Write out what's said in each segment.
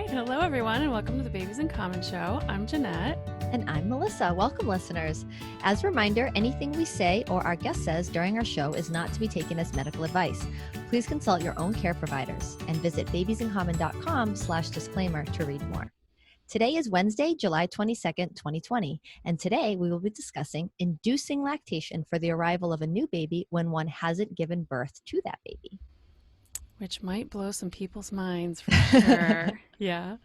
right. Hello, everyone, and welcome to the Babies in Common Show. I'm Jeanette. And I'm Melissa. Welcome, listeners. As a reminder, anything we say or our guest says during our show is not to be taken as medical advice. Please consult your own care providers and visit babiesincommon.com/disclaimer to read more. Today is Wednesday, July 22nd, 2020, and today we will be discussing inducing lactation for the arrival of a new baby when one hasn't given birth to that baby. Which might blow some people's minds for sure. Yeah.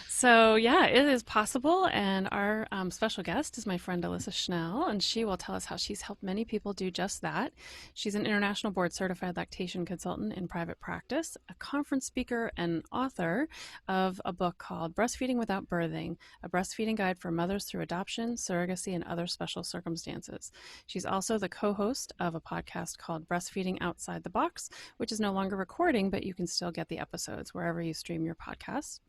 So, it is possible. And our special guest is my friend Alyssa Schnell, and she will tell us how she's helped many people do just that. She's an international board certified lactation consultant in private practice, a conference speaker, and author of a book called Breastfeeding Without Birthing, a breastfeeding guide for mothers through adoption, surrogacy, and other special circumstances. She's also the co-host of a podcast called Breastfeeding Outside the Box, which is no longer recording, but you can still get the episodes wherever you stream your podcasts.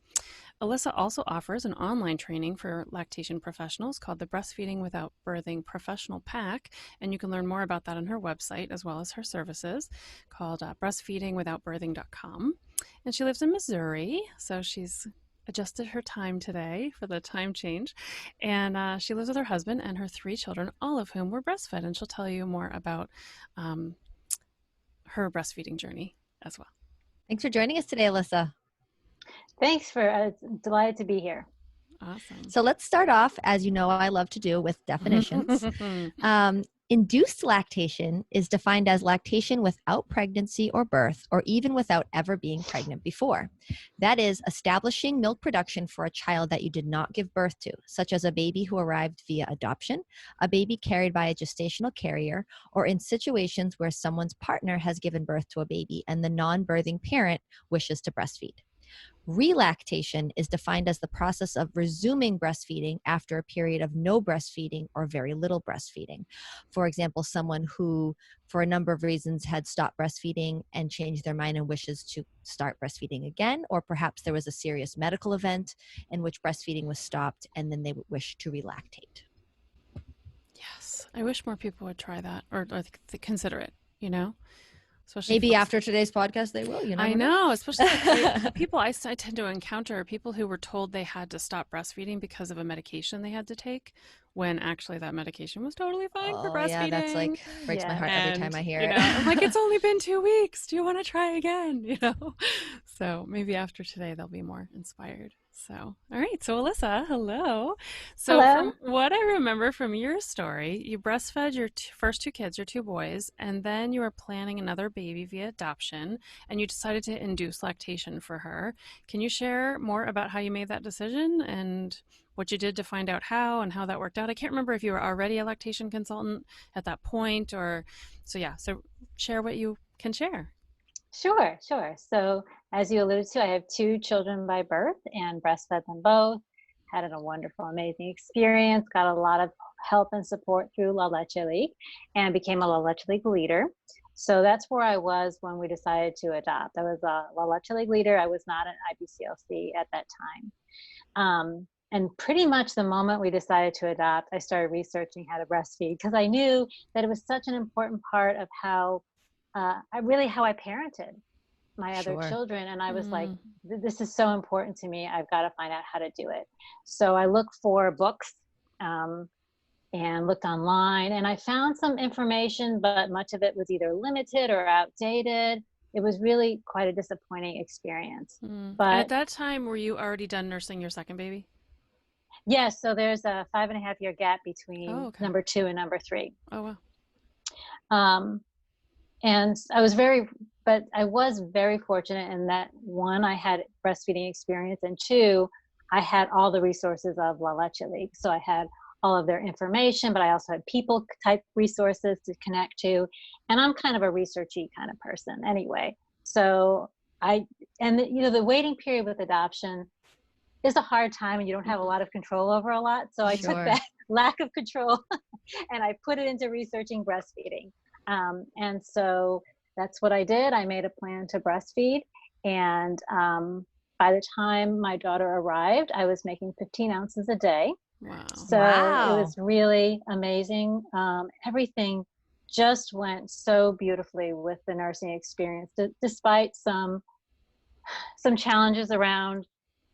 Alyssa also offers an online training for lactation professionals called the Breastfeeding Without Birthing Professional Pack, and you can learn more about that on her website as well as her services called breastfeedingwithoutbirthing.com. And she lives in Missouri, so she's adjusted her time today for the time change. And she lives with her husband and her 3 children, all of whom were breastfed, and she'll tell you more about her breastfeeding journey as well. Thanks for joining us today, Alyssa. Thanks for delighted to be here. Awesome. So let's start off, as you know I love to do, with definitions. Induced lactation is defined as lactation without pregnancy or birth, or even without ever being pregnant before. That is, establishing milk production for a child that you did not give birth to, such as a baby who arrived via adoption, a baby carried by a gestational carrier, or in situations where someone's partner has given birth to a baby and the non-birthing parent wishes to breastfeed. Relactation is defined as the process of resuming breastfeeding after a period of no breastfeeding or very little breastfeeding. For example, someone who, for a number of reasons, had stopped breastfeeding and changed their mind and wishes to start breastfeeding again, or perhaps there was a serious medical event in which breastfeeding was stopped and then they would wish to relactate. Yes, I wish more people would try that or consider it, Especially maybe after today's podcast they will, I know, especially people I tend to encounter people who were told they had to stop breastfeeding because of a medication they had to take when actually that medication was totally fine for breastfeeding. Yeah, that's breaks my heart every time I hear it. I'm like, it's only been 2 weeks. Do you want to try again? So maybe after today they'll be more inspired. So, all right. So Alyssa, hello. So Hello. From what I remember from your story, you breastfed your first 2 kids, your 2 boys, and then you were planning another baby via adoption, and you decided to induce lactation for her. Can you share more about how you made that decision and what you did to find out how and how that worked out? I can't remember if you were already a lactation consultant at that point so share what you can share. Sure. So as you alluded to, I have 2 children by birth and breastfed them both. Had a wonderful, amazing experience. Got a lot of help and support through La Leche League and became a La Leche League leader. So that's where I was when we decided to adopt. I was a La Leche League leader. I was not an IBCLC at that time. And pretty much the moment we decided to adopt, I started researching how to breastfeed because I knew that it was such an important part of how I parented my other children. And I was like, this is so important to me. I've got to find out how to do it. So I looked for books and looked online, and I found some information, but much of it was either limited or outdated. It was really quite a disappointing experience. But at that time, were you already done nursing your second baby? Yes. So there's a 5.5-year gap between number 2 and number 3. Oh, wow. And I was very fortunate in that 1, I had breastfeeding experience, and 2, I had all the resources of La Leche League. So I had all of their information, but I also had people type resources to connect to. And I'm kind of a researchy kind of person anyway. So the waiting period with adoption is a hard time, and you don't have a lot of control over a lot. So I took that lack of control and I put it into researching breastfeeding. And so that's what I did. I made a plan to breastfeed. And by the time my daughter arrived, I was making 15 ounces a day. Wow. So it was really amazing. Everything just went so beautifully with the nursing experience, despite some challenges around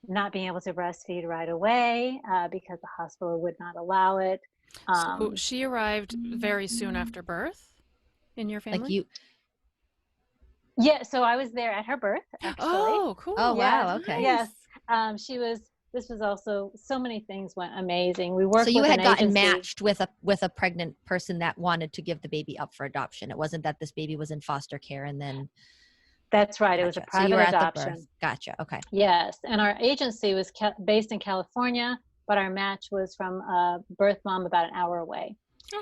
not being able to breastfeed right away because the hospital would not allow it. So she arrived very soon after birth in your Like family? you, Yeah, so I was there at her birth, actually. Oh, cool. oh Yes, wow, okay. yes. Nice. She was. This was also, so many things went amazing. We So worked you with an had gotten agency. matched with a pregnant person that wanted to give the baby up for adoption. It wasn't that this baby was in foster care and then That's right. It was a gotcha. So you private were at the birth. adoption. Gotcha. Okay. Yes, and our agency was based in California, but our match was from a birth mom about an hour away.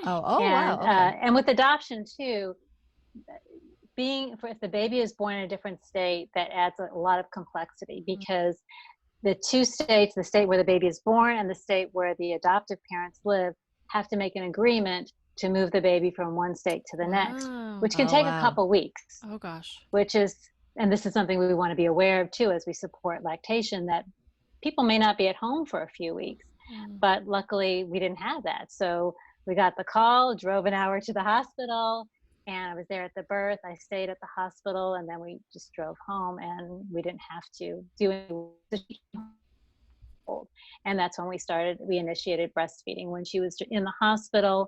Oh wow. Okay. And with adoption too, if the baby is born in a different state, that adds a lot of complexity, because the two states, the state where the baby is born and the state where the adoptive parents live, have to make an agreement to move the baby from one state to the next, Wow. which can Oh take a wow. couple weeks, Oh, gosh. which is, and this is something we want to be aware of too as we support lactation, that people may not be at home for a few weeks. But luckily we didn't have that. So we got the call, drove an hour to the hospital, and I was there at the birth. I stayed at the hospital, and then we just drove home, and we didn't have to do anything. And that's when we initiated breastfeeding. When she was in the hospital,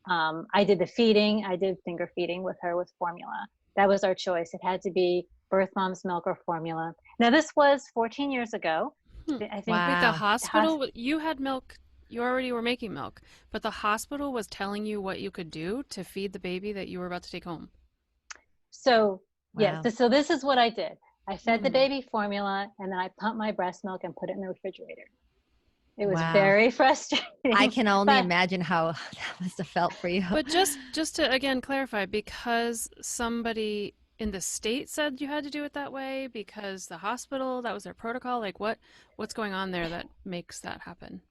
I did the feeding. I did finger feeding with her with formula. That was our choice. It had to be birth mom's milk or formula. Now, this was 14 years ago. I think. Wait, the Wow. hospital, you had milk, you already were making milk, but the hospital was telling you what you could do to feed the baby that you were about to take home. So, Wow. yes, so this is what I did. I fed the Hmm. baby formula, and then I pumped my breast milk and put it in the refrigerator. It was Wow. very frustrating. I can only but imagine how that must have felt for you. But just to again clarify, because somebody in the state said you had to do it that way, because the hospital, that was their protocol, like what's going on there that makes that happen?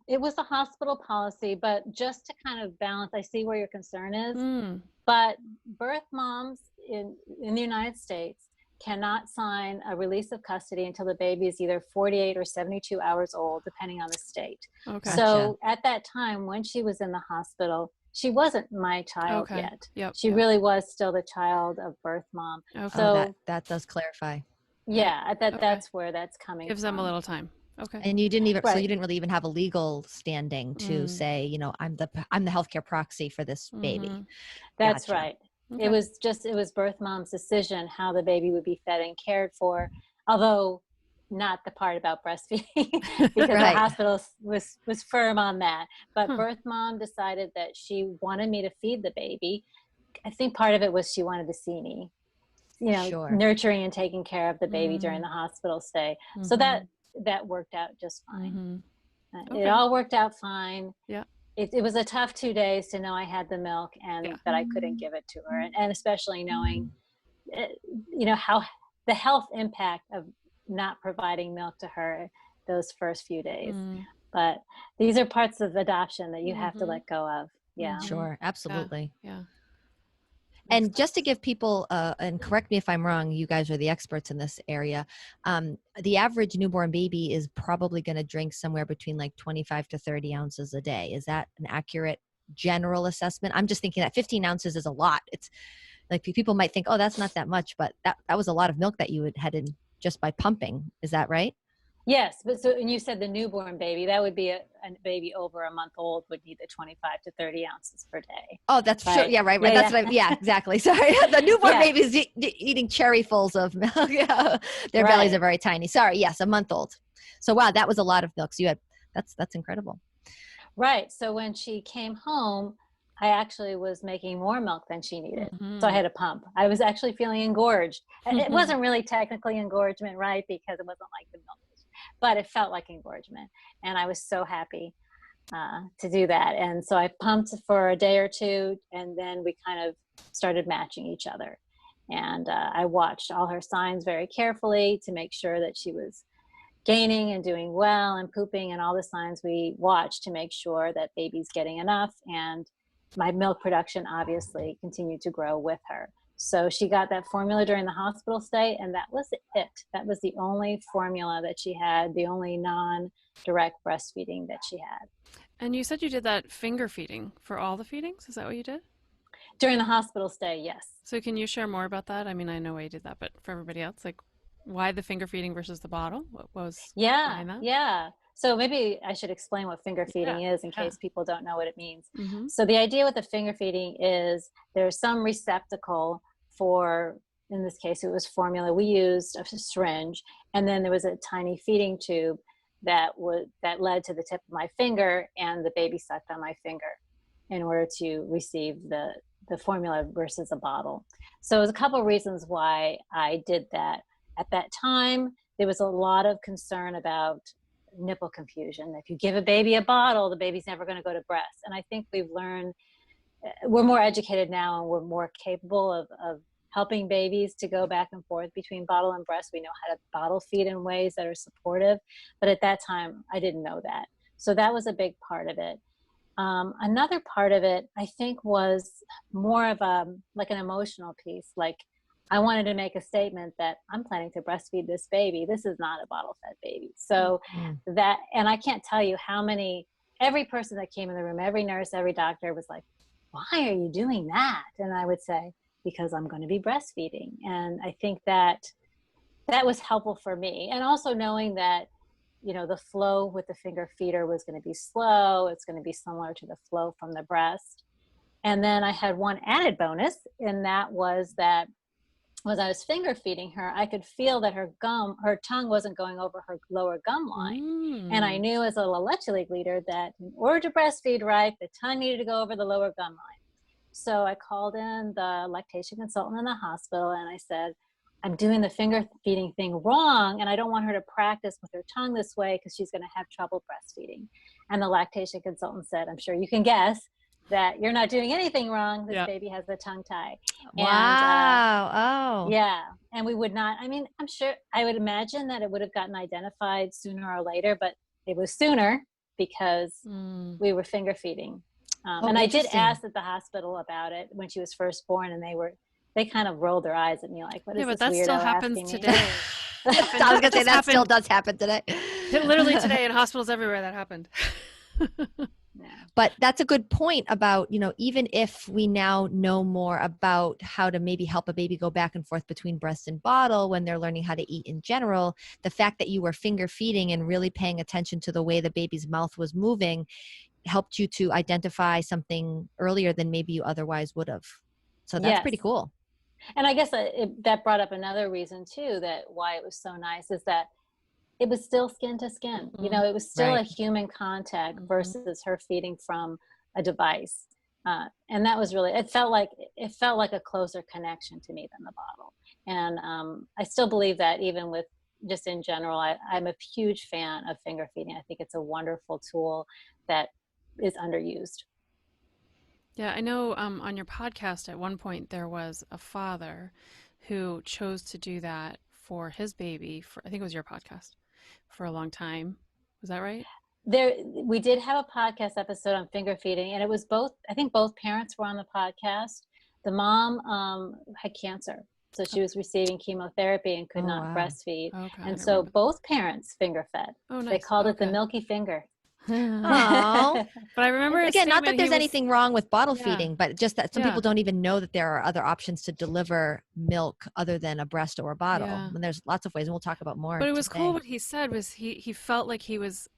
it was a hospital policy, but just to kind of balance, I see where your concern is. Mm. But birth moms in the United States cannot sign a release of custody until the baby is either 48 or 72 hours old, depending on the state. Okay. Gotcha. So at that time, when she was in the hospital, she wasn't my child Okay. yet. Yep. She Yep. really was still the child of birth mom. Okay. Oh, So that does clarify. yeah, Okay. that's where that's coming Gives them a from. little time. Okay. And you didn't even so you Right. didn't really even have a legal standing to say, I'm the healthcare proxy for this baby. Mhm. That's Gotcha. right. Okay. It was birth mom's decision how the baby would be fed and cared for, although not the part about breastfeeding because the Right. hospital was firm on that. But Huh. birth mom decided that she wanted me to feed the baby. I think part of it was she wanted to see me, Sure. nurturing and taking care of the baby during Mhm. the hospital stay. So Mhm. that worked out just fine. Mhm. It Okay. all worked out fine. Yeah. It was a tough 2 days to know I had the milk and Yeah. that I couldn't give it to her, and especially knowing how the health impact of not providing milk to her those first few days. Mm. But these are parts of adoption that you have to Mhm. let go of. Yeah. Mhm. Sure. Absolutely. Yeah. And Makes just to sense. give people, and correct me if I'm wrong, you guys are the experts in this area. The average newborn baby is probably going to drink somewhere between like 25 to 30 ounces a day. Is that an accurate general assessment? I'm just thinking that 15 ounces is a lot. It's like people might think, oh, that's not that much, but that was a lot of milk that you had in just by pumping. Is that right? Yes, but and you said the newborn baby, that would be a baby over a month old would need the 25 to 30 ounces per day. Oh, that's sure. Right. Yeah, right. Yeah, That's yeah. what yeah, exactly. Sorry. The newborn Yeah. baby is eating cherryfuls of milk. Yeah. Their bellies Right. are very tiny. Sorry. Yes, a month old. So wow, that was a lot of milk. So you had that's incredible. Right. So when she came home, I actually was making more milk than she needed. So I Mhm. had to pump. I was actually feeling engorged. It wasn't really technically engorgement, right? Because it wasn't like the milk, but it felt like engorgement. And I was so happy to do that. And so I pumped for a day or two, and then we kind of started matching each other. And I watched all her signs very carefully to make sure that she was gaining and doing well and pooping, and all the signs we watch to make sure that baby's getting enough. And my milk production obviously continued to grow with her. So she got that formula during the hospital stay, and that was it. That was the only formula that she had, the only non-direct breastfeeding that she had. And you said you did that finger feeding for all the feedings? Is that what you did? During the hospital stay, yes. So can you share more about that? I mean, I know why you did that, but for everybody else, like Why the finger feeding versus the bottle? What was Yeah, behind that? yeah. So maybe I should explain what finger Yeah, feeding is in yeah. case people don't know what it means. Mm-hmm. So the idea with the finger feeding is there's some receptacle for, in this case, it was formula. We used a syringe, and then there was a tiny feeding tube that led to the tip of my finger, and the baby sucked on my finger in order to receive the formula versus a bottle. So there's a couple of reasons why I did that. At that time, there was a lot of concern about nipple confusion. If you give a baby a bottle, the baby's never going to go to breast. And I think we've learned, we're more educated now, and we're more capable of helping babies to go back and forth between bottle and breast. We know how to bottle feed in ways that are supportive. But at that time, I didn't know that. So that was a big part of it. Another part of it, I think, was more of like an emotional piece. Like, I wanted to make a statement that I'm planning to breastfeed this baby. This is not a bottle fed baby. So that, and I can't tell you how many, every person that came in the room, every nurse, every doctor was like, why are you doing that? And I would say, because I'm going to be breastfeeding. And I think that was helpful for me. And also knowing that, the flow with the finger feeder was going to be slow. It's going to be similar to the flow from the breast. And then I had one added bonus, and that was that as I was finger feeding her, I could feel that her tongue wasn't going over her lower gum line. And I knew as a La Leche League leader that in order to breastfeed right, the tongue needed to go over the lower gum line. So I called in the lactation consultant in the hospital, and I said, I'm doing the finger feeding thing wrong, and I don't want her to practice with her tongue this way because she's going to have trouble breastfeeding. And the lactation consultant said, I'm sure you can guess that you're not doing anything wrong. This baby has a tongue tie. Wow. And, yeah. And we would not, I'm sure, I would imagine that it would have gotten identified sooner or later, but it was sooner because we were finger feeding. And I did ask at the hospital about it when she was first born, and they kind of rolled their eyes at me like, what is this weirdo asking me? Yeah, but that still happens today. I was going to say that still does happen today. Literally today in hospitals everywhere that happened. Yeah. But that's a good point about, even if we now know more about how to maybe help a baby go back and forth between breast and bottle when they're learning how to eat in general, the fact that you were finger feeding and really paying attention to the way the baby's mouth was moving helped you to identify something earlier than maybe you otherwise would have. So that's pretty cool. And I guess that brought up another reason too, that why it was so nice is that it was still skin to skin. It was still a human contact versus her feeding from a device. And that was really, it felt like a closer connection to me than the bottle. And I still believe that even with just in general, I'm a huge fan of finger feeding. I think it's a wonderful tool that is underused. Yeah, I know on your podcast at one point there was a father who chose to do that for his baby, I think it was your podcast, for a long time. Was that right? We did have a podcast episode on finger feeding, and it was I think both parents were on the podcast. The mom had cancer, so she was receiving chemotherapy and could not breastfeed. Okay, and so both parents finger fed. Oh, nice. They called it the milky finger. Oh, but I remember again, not that there's anything wrong with bottle feeding, but just that some people don't even know that there are other options to deliver milk other than a breast or a bottle. And there's lots of ways, and we'll talk about more. But it was cool. What he said was he felt like he was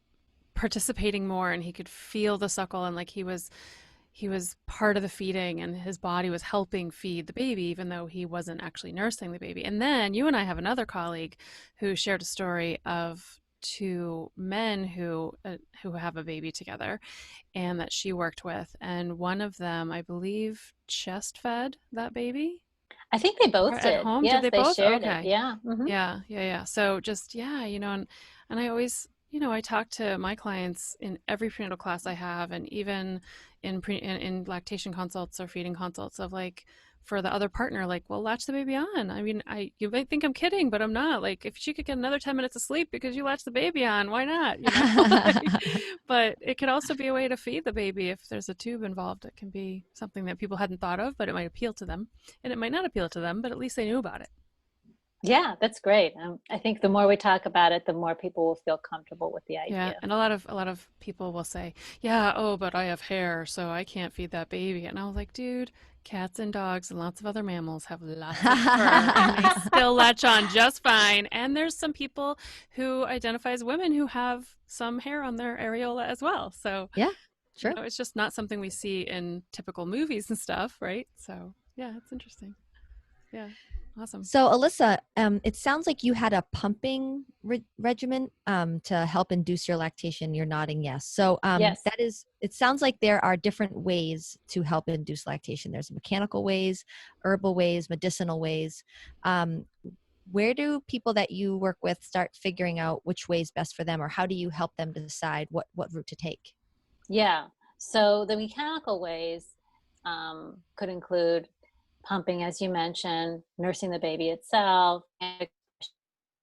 participating more, and he could feel the suckle, and like he was part of the feeding, and his body was helping feed the baby, even though he wasn't actually nursing the baby. And then you and I have another colleague who shared a story of two men who have a baby together, and that she worked with, and one of them, I believe, chest fed that baby. I think they both did. At home. Yes, did they both? Shared okay. It. Yeah. Mm-hmm. Yeah. So just and I always, I talk to my clients in every prenatal class I have, and even in lactation consults or feeding consults, of like, for the other partner, like, well, latch the baby on. I mean, you might think I'm kidding, but I'm not. Like, if she could get another 10 minutes of sleep because you latch the baby on, why not? But it could also be a way to feed the baby if there's a tube involved. It can be something that people hadn't thought of, but it might appeal to them. And it might not appeal to them, but at least they knew about it. Yeah, that's great. I think the more we talk about it, the more people will feel comfortable with the Yeah, idea. and a lot of people will say, "Yeah, oh, but I have hair, so I can't feed that baby." And I was like, "Dude, cats and dogs and lots of other mammals have lots of fur, and they still latch on just fine." And there's some people who identify as women who have some hair on their areola as well. So, Yeah, true. it's just not something we see in typical movies and stuff, right? So, yeah, it's interesting. Yeah, awesome. So, Alyssa, it sounds like you had a pumping regimen to help induce your lactation. You're nodding yes. So, Yes. it sounds like there are different ways to help induce lactation. There's mechanical ways, herbal ways, medicinal ways. Um, where do people that you work with start figuring out which way is best for them, or how do you help them decide what route to take? Yeah. So the mechanical ways could include pumping, as you mentioned, nursing the baby itself, and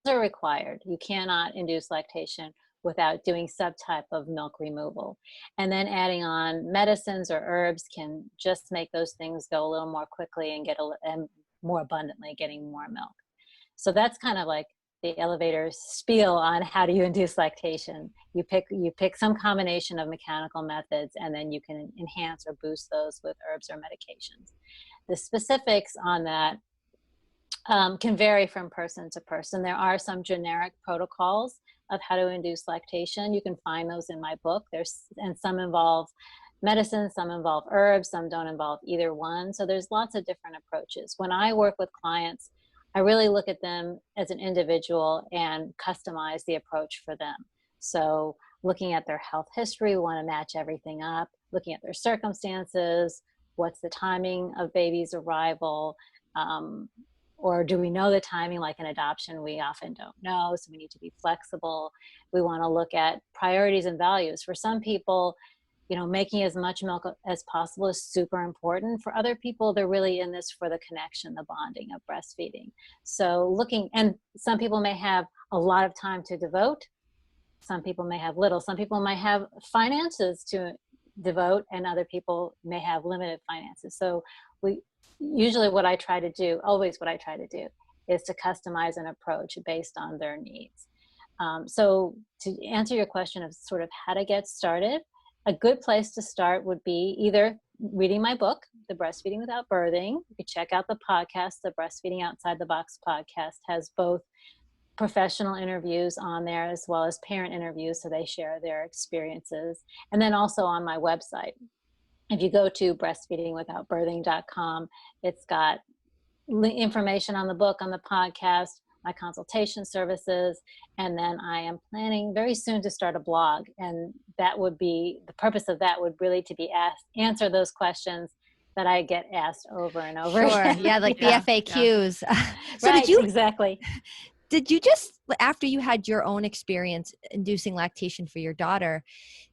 are required. You cannot induce lactation without doing some type of milk removal. And then adding on medicines or herbs can just make those things go a little more quickly and and more abundantly, getting more milk. So that's kind of like the elevator spiel on how do you induce lactation. You pick some combination of mechanical methods, and then you can enhance or boost those with herbs or medications. The specifics on that can vary from person to person. There are some generic protocols of how to induce lactation. You can find those in my book. And some involve medicine, some involve herbs, some don't involve either one. So there's lots of different approaches. When I work with clients, I really look at them as an individual and customize the approach for them. So looking at their health history, we want to match everything up, looking at their circumstances, what's the timing of baby's arrival, or do we know the timing? Like an adoption, we often don't know, so we need to be flexible. We want to look at priorities and values. For some people, making as much milk as possible is super important. For other people, they're really in this for the connection, the bonding of breastfeeding. So and some people may have a lot of time to devote. Some people may have little. Some people might have finances to devote, and other people may have limited finances. So always what I try to do is to customize an approach based on their needs. So to answer your question of sort of how to get started, a good place to start would be either reading my book, The Breastfeeding Without Birthing. You could check out the podcast. The Breastfeeding Outside the Box podcast has both professional interviews on there as well as parent interviews, so they share their experiences. And then also on my website, if you go to breastfeedingwithoutbirthing.com, it's got information on the book, on the podcast, my consultation services, and then I am planning very soon to start a blog, and that would be the purpose of that would really to be answer those questions that I get asked over and over Sure. again. Yeah, like the Yeah, FAQs. So right, exactly. did you just, after you had your own experience inducing lactation for your daughter,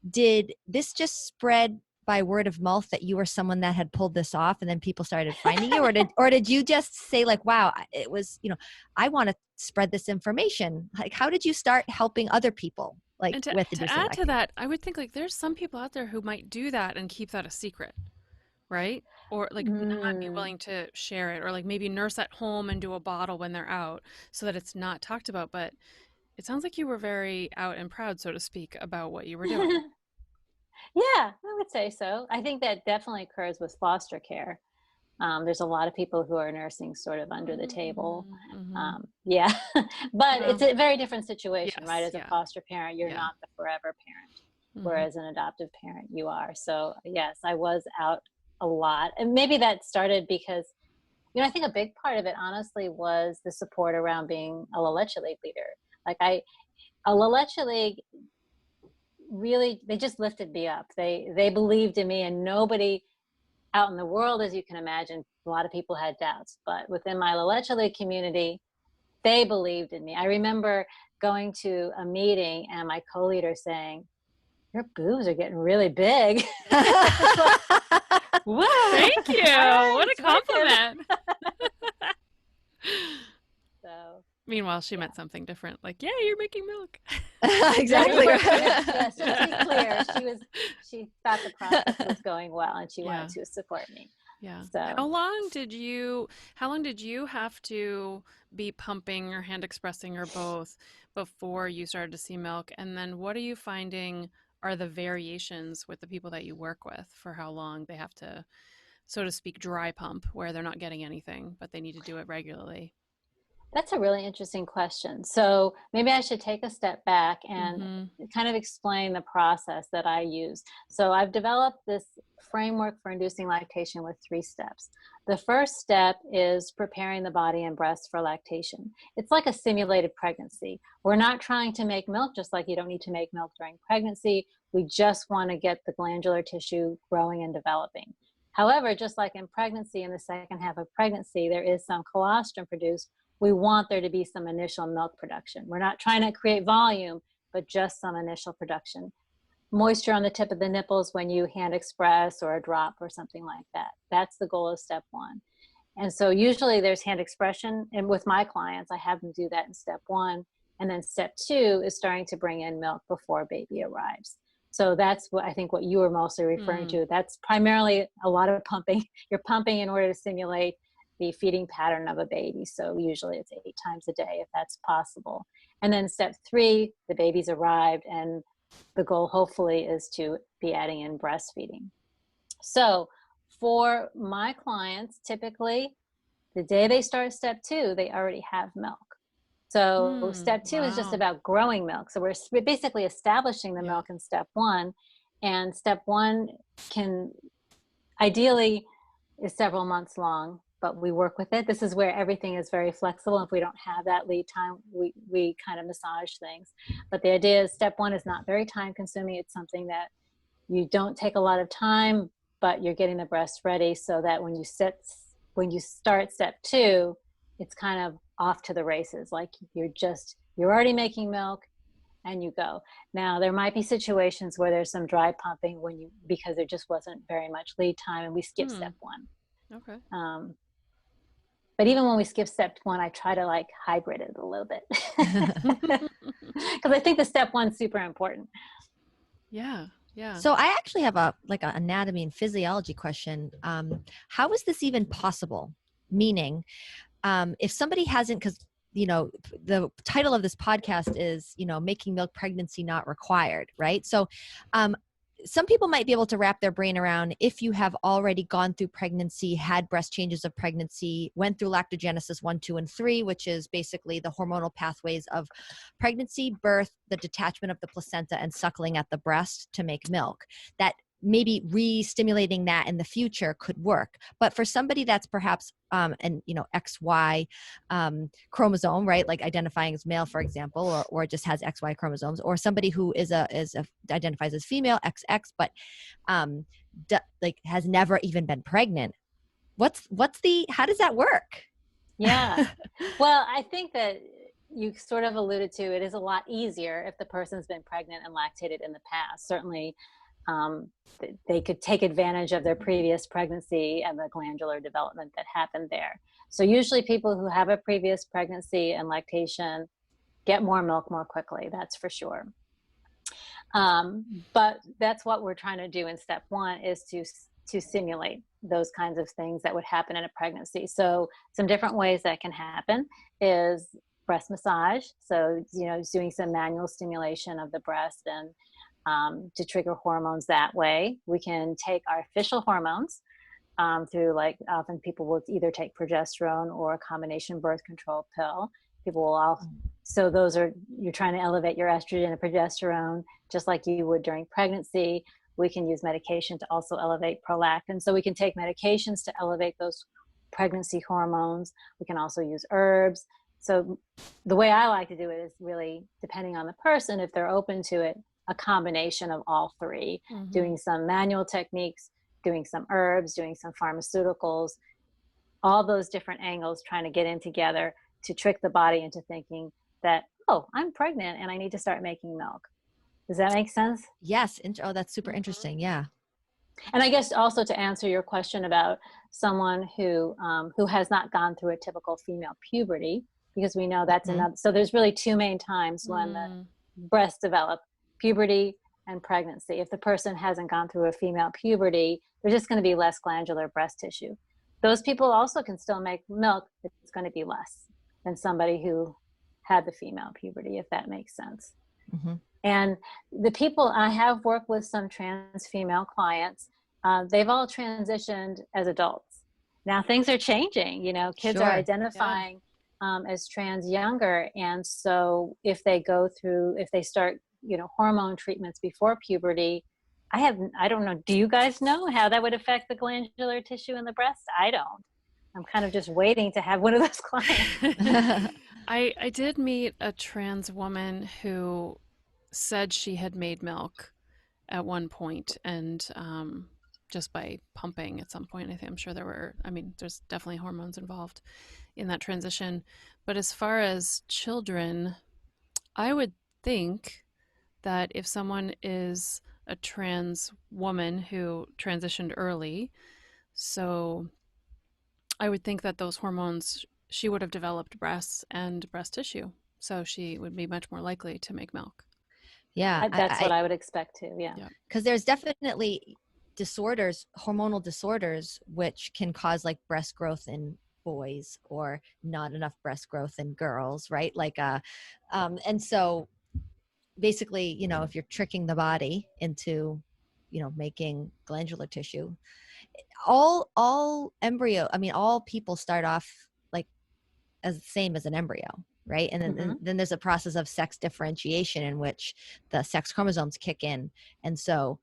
did this just spread by word of mouth that you were someone that had pulled this off and then people started finding you, or did you just say like, wow, it was, I want to spread this information? Like, how did you start helping other people like And with to inducing add to lactation? that, I would think like there's some people out there who might do that and keep that a secret, right? Or like not be Mm. willing to share it, or like maybe nurse at home and do a bottle when they're out so that it's not talked about. But it sounds like you were very out and proud, so to speak, about what you were doing. Yeah, I would say so. I think that definitely occurs with foster care. There's a lot of people who are nursing sort of under the table. Mm-hmm. Yeah, but it's Well, a very different situation, right? yes, As a yeah, foster parent, you're yeah. not the forever parent, Hmm. whereas an adoptive parent, you are. So yes, I was out a lot. And maybe that started because, I think a big part of it, honestly, was the support around being a La Leche League leader. Like a La Leche League really, they just lifted me up. They believed in me, and nobody out in the world, as you can imagine, a lot of people had doubts, but within my La Leche League community, they believed in me. I remember going to a meeting and my co-leader saying, "Your boobs are getting really big." It's like, whoa, Thank you. all right, What a it's working. compliment. So Meanwhile, she yeah. meant something different. Like, yeah, you're making milk. Exactly. Yes, just to be clear, she thought the process was going well and she wanted Yeah. to support me. Yeah. So How long did you have to be pumping or hand expressing or both before you started to see milk? And then what are you finding are the variations with the people that you work with for how long they have to, so to speak, dry pump where they're not getting anything, but they need to do it regularly? that's a really interesting question. So maybe I should take a step back and Mm-hmm. kind of explain the process that I use. So I've developed this framework for inducing lactation with 3 steps. The first step is preparing the body and breast for lactation. It's like a simulated pregnancy. We're not trying to make milk, just like you don't need to make milk during pregnancy. We just want to get the glandular tissue growing and developing. However, just like in pregnancy, in the second half of pregnancy, there is some colostrum produced. We want there to be some initial milk production. We're not trying to create volume, but just some initial production. Moisture on the tip of the nipples when you hand express or a drop or something like that. That's the goal of step 1. And so usually there's hand expression. And with my clients, I have them do that in step 1. And then step 2 is starting to bring in milk before baby arrives. So that's what I think what you were mostly referring to. That's primarily a lot of pumping. You're pumping in order to simulate the feeding pattern of a baby. So usually it's 8 times a day if that's possible. And then step 3, the baby's arrived, and the goal hopefully is to be adding in breastfeeding. So for my clients, typically the day they start step 2, they already have milk. So step 2 is just Wow. about growing milk. So we're basically establishing the Yeah. milk in step 1. And step 1 can ideally is several months long, but we work with it. This is where everything is very flexible. If we don't have that lead time, we kind of massage things. But the idea is step 1 is not very time consuming. It's something that you don't take a lot of time, but you're getting the breast ready so that when you start step 2, it's kind of off to the races. Like you're already making milk and you go. Now there might be situations where there's some dry pumping because there just wasn't very much lead time and we skip step 1. Okay. But even when we skip step 1, I try to like hybrid it a little bit because I think the step 1's super important. Yeah. Yeah. So I actually have an anatomy and physiology question. How is this even possible? Meaning, if somebody hasn't, because the title of this podcast is making milk pregnancy not required, right? So some people might be able to wrap their brain around if you have already gone through pregnancy, had breast changes of pregnancy, went through lactogenesis 1, 2, and 3, which is basically the hormonal pathways of pregnancy, birth, the detachment of the placenta, and suckling at the breast to make milk. That maybe re-stimulating that in the future could work. But for somebody that's perhaps XY chromosome, right? Like identifying as male, for example, or just has XY chromosomes, or somebody who identifies as female, XX, but has never even been pregnant. How does that work? Yeah. Well, I think that you sort of alluded to it is a lot easier if the person's been pregnant and lactated in the past. Certainly, they could take advantage of their previous pregnancy and the glandular development that happened there. So usually people who have a previous pregnancy and lactation get more milk more quickly, that's for sure. But that's what we're trying to do in step 1 is to simulate those kinds of things that would happen in a pregnancy. So some different ways that can happen is breast massage. So, doing some manual stimulation of the breast and to trigger hormones that way. We can take artificial hormones through often people will either take progesterone or a combination birth control pill. People will also, so you're trying to elevate your estrogen and progesterone just like you would during pregnancy. We can use medication to also elevate prolactin. So we can take medications to elevate those pregnancy hormones. We can also use herbs. So the way I like to do it is really depending on the person, if they're open to it, a combination of all 3, doing some manual techniques, doing some herbs, doing some pharmaceuticals, all those different angles trying to get in together to trick the body into thinking that, oh, I'm pregnant and I need to start making milk. Does that make sense? Yes. Oh, that's super interesting. Yeah. And I guess also to answer your question about someone who has not gone through a typical female puberty, because we know that's another. So there's really 2 main times when the breasts develop: puberty and pregnancy. If the person hasn't gone through a female puberty, there's just going to be less glandular breast tissue. Those people also can still make milk. It's going to be less than somebody who had the female puberty, if that makes sense. Mm-hmm. And the people, I have worked with some trans female clients. They've all transitioned as adults. Now things are changing, you know, kids are identifying as trans younger. And so if they start, you know, hormone treatments before puberty, I don't know, do you guys know how that would affect the glandular tissue in the breast? I don't. I'm kind of just waiting to have one of those clients. I did meet a trans woman who said she had made milk at one point, and just by pumping at some point. I'm sure there's definitely hormones involved in that transition. But as far as children, I would think that if someone is a trans woman who transitioned early, so I would think that those hormones, she would have developed breasts and breast tissue. So she would be much more likely to make milk. Yeah. That's what I would expect too. Yeah. Because there's definitely disorders, hormonal disorders, which can cause like breast growth in boys or not enough breast growth in girls, right? Like, and so basically, you know, if you're tricking the body into, you know, making glandular tissue, all people start off like as the same as an embryo, right? And then there's a process of sex differentiation in which the sex chromosomes kick in. And so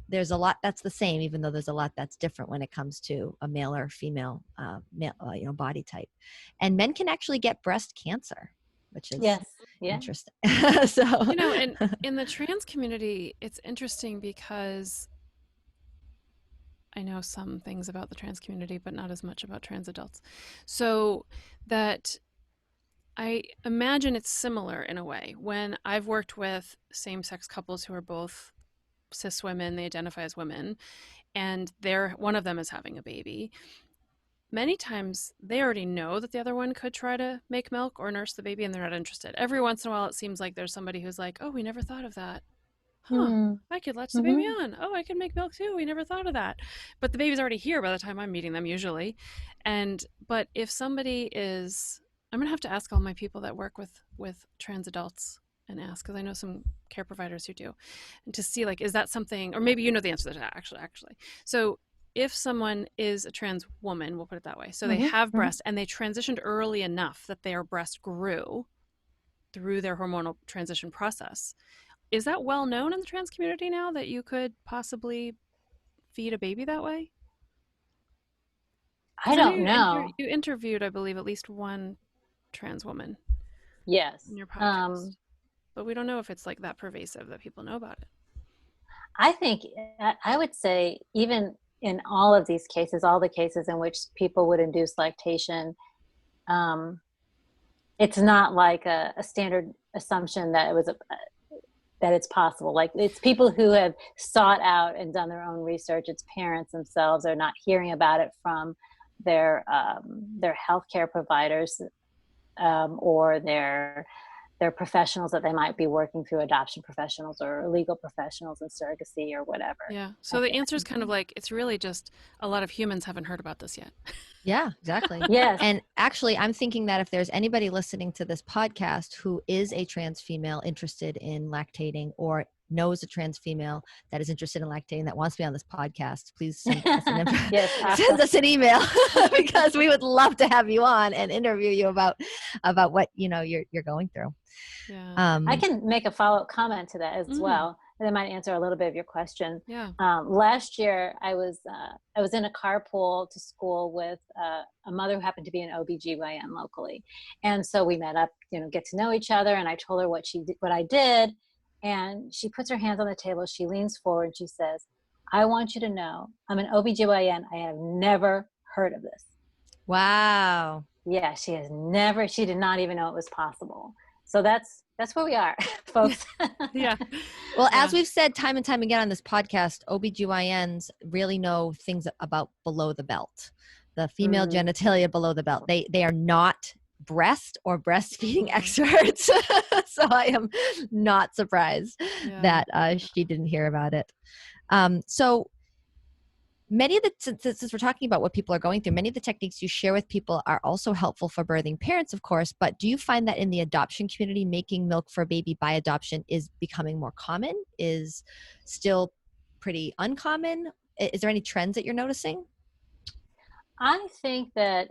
there's a lot that's the same, even though there's a lot that's different when it comes to a male or female body type. And men can actually get breast cancer, which is interesting. So, you know, in the trans community, it's interesting because I know some things about the trans community, but not as much about trans adults. So that I imagine it's similar in a way. When I've worked with same-sex couples who are both cis women, they identify as women, and one of them is having a baby. Many times they already know that the other one could try to make milk or nurse the baby, and they're not interested. Every once in a while, it seems like there's somebody who's like, "Oh, we never thought of that. I could latch the baby on. Oh, I could make milk too. We never thought of that." But the baby's already here by the time I'm meeting them usually. But if somebody is, I'm going to have to ask all my people that work with trans adults and ask, because I know some care providers who do, and to see like, is that something, or maybe you know the answer to that actually. So if someone is a trans woman, we'll put it that way, so they have breast and they transitioned early enough that their breast grew through their hormonal transition process, is that well known in the trans community now that you could possibly feed a baby that way? I don't know. You interviewed, I believe, at least one trans woman. Yes. In your podcast. But we don't know if it's like that pervasive that people know about it. I think, I would say, even in all of these cases, all the cases in which people would induce lactation, it's not like a standard assumption that that it's possible. Like, it's people who have sought out and done their own research. It's parents themselves are not hearing about it from their healthcare providers or their professionals that they might be working through, adoption professionals or legal professionals in surrogacy or whatever. Yeah. So the answer is kind of like, it's really just a lot of humans haven't heard about this yet. Yeah, exactly. Yes. And actually, I'm thinking that if there's anybody listening to this podcast who is a trans female interested in lactating or knows a trans female that is interested in lactating that wants to be on this podcast, please send us send us an email because we would love to have you on and interview you about what you're going through. Yeah. I can make a follow-up comment to that as well. And that might answer a little bit of your question. Yeah. Last year, I was in a carpool to school with a mother who happened to be an OBGYN locally. And so we met up, get to know each other. And I told her what I did. And she puts her hands on the table. She leans forward and she says, "I want you to know I'm an OBGYN. I have never heard of this." Wow. Yeah, she did not even know it was possible. So that's where we are, folks. Yeah. Well, as we've said time and time again on this podcast, OBGYNs really know things about below the belt, the female genitalia below the belt. They are not breast or breastfeeding Mhm. experts. So I am not surprised Yeah. that she didn't hear about it. So many of the, since we're talking about what people are going through, many of the techniques you share with people are also helpful for birthing parents, of course, but do you find that in the adoption community, making milk for a baby by adoption is becoming more common, is still pretty uncommon? Is there any trends that you're noticing? I think that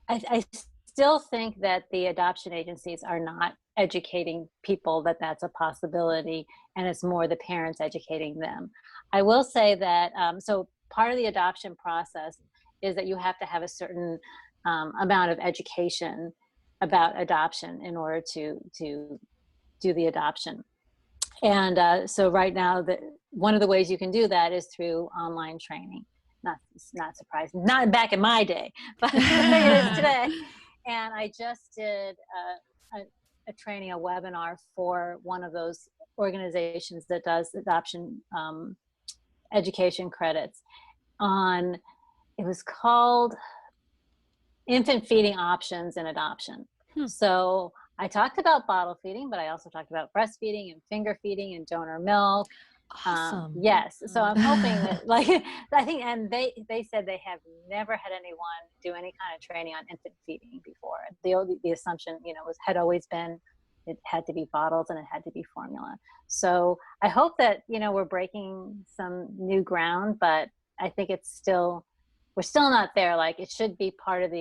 I still think that the adoption agencies are not educating people that that's a possibility, and it's more the parents educating them. I will say that so part of the adoption process is that you have to have a certain amount of education about adoption in order to do the adoption. And so right now, one of the ways you can do that is through online training. Not surprising, not back in my day, but it is today. And I just did a training, a webinar for one of those organizations that does adoption education credits on, it was called Infant Feeding Options in Adoption. Hmm. So I talked about bottle feeding, but I also talked about breastfeeding and finger feeding and donor milk. Awesome. Yes. So I'm hoping that, like, I think, and they said they have never had anyone do any kind of training on infant feeding before. The assumption, had always been it had to be bottles and it had to be formula. So I hope that, we're breaking some new ground, but I think we're still not there. Like, it should be part of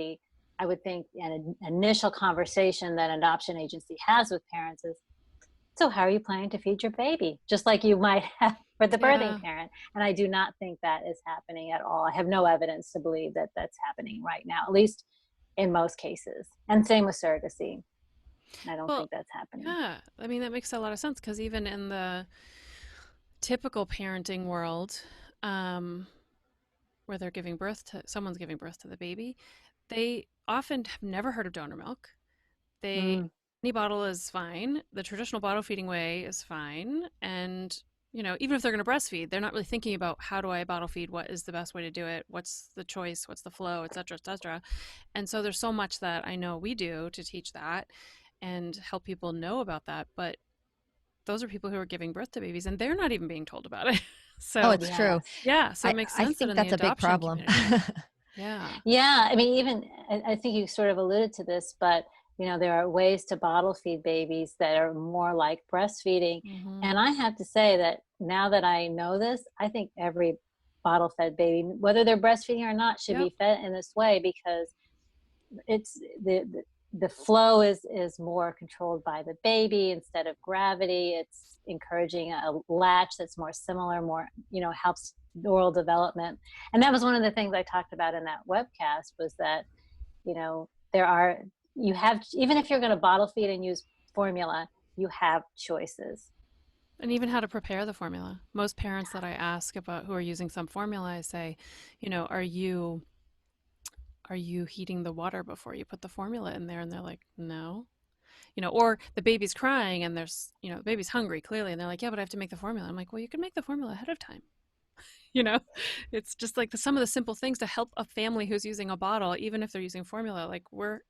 I would think, an initial conversation that an adoption agency has with parents is, so how are you planning to feed your baby? Just like you might have for the birthing Yeah. parent. And I do not think that is happening at all. I have no evidence to believe that that's happening right now, at least in most cases. And same with surrogacy. I don't Well, think that's happening. yeah. I mean, that makes a lot of sense because even in the typical parenting world, um, where someone's giving birth to the baby, they often have never heard of donor milk. Mm. Any bottle is fine. The traditional bottle feeding way is fine. And, even if they're going to breastfeed, they're not really thinking about how do I bottle feed? What is the best way to do it? What's the choice? What's the flow, et cetera, et cetera. And so there's so much that I know we do to teach that and help people know about that. But those are people who are giving birth to babies and they're not even being told about it. Oh, So, it's true. Yes. yeah. So it I, makes I sense that think in the that's a big adoption problem. community. Yeah. Yeah, I mean, even I think you sort of alluded to this, but there are ways to bottle feed babies that are more like breastfeeding. Mm-hmm. And I have to say that now that I know this, I think every bottle fed baby, whether they're breastfeeding or not, should Yep. be fed in this way, because it's the flow is more controlled by the baby instead of gravity. It's encouraging a latch that's more similar, more helps oral development. And that was one of the things I talked about in that webcast, was that there are, you have, even if you're going to bottle feed and use formula, you have choices. And even how to prepare the formula. Most parents that I ask about who are using some formula, I say, are you heating the water before you put the formula in there? And they're like, no. Or the baby's crying and the baby's hungry clearly, and they're like, yeah, but I have to make the formula. I'm like, well, you can make the formula ahead of time. you know it's just like some of the simple things to help a family who's using a bottle, even if they're using formula. Like,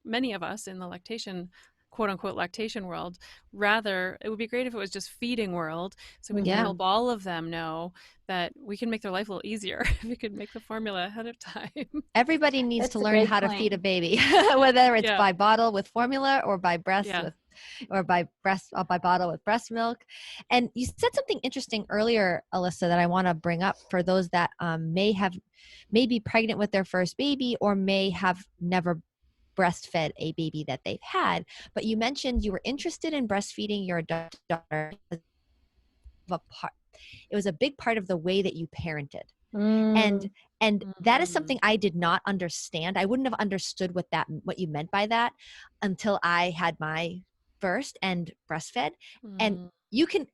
many of us in the lactation, quote unquote lactation world, rather it would be great if it was just feeding world, so we can Yeah. help all of them know that we can make their life a little easier if we could make the formula ahead of time. Everybody needs to That's a learn great how to feed point. a baby, whether it's Yeah. by bottle with formula or by Yeah. by bottle with breast milk. And you said something interesting earlier, Alyssa, that I want to bring up for those that may be pregnant with their first baby or may have never breastfed a baby that they've had. But you mentioned you were interested in breastfeeding your daughter. It was a big part of the way that you parented. Mm. And that is Mm-hmm. something I did not understand. I wouldn't have understood what you meant by that until I had my first and breastfed. And you can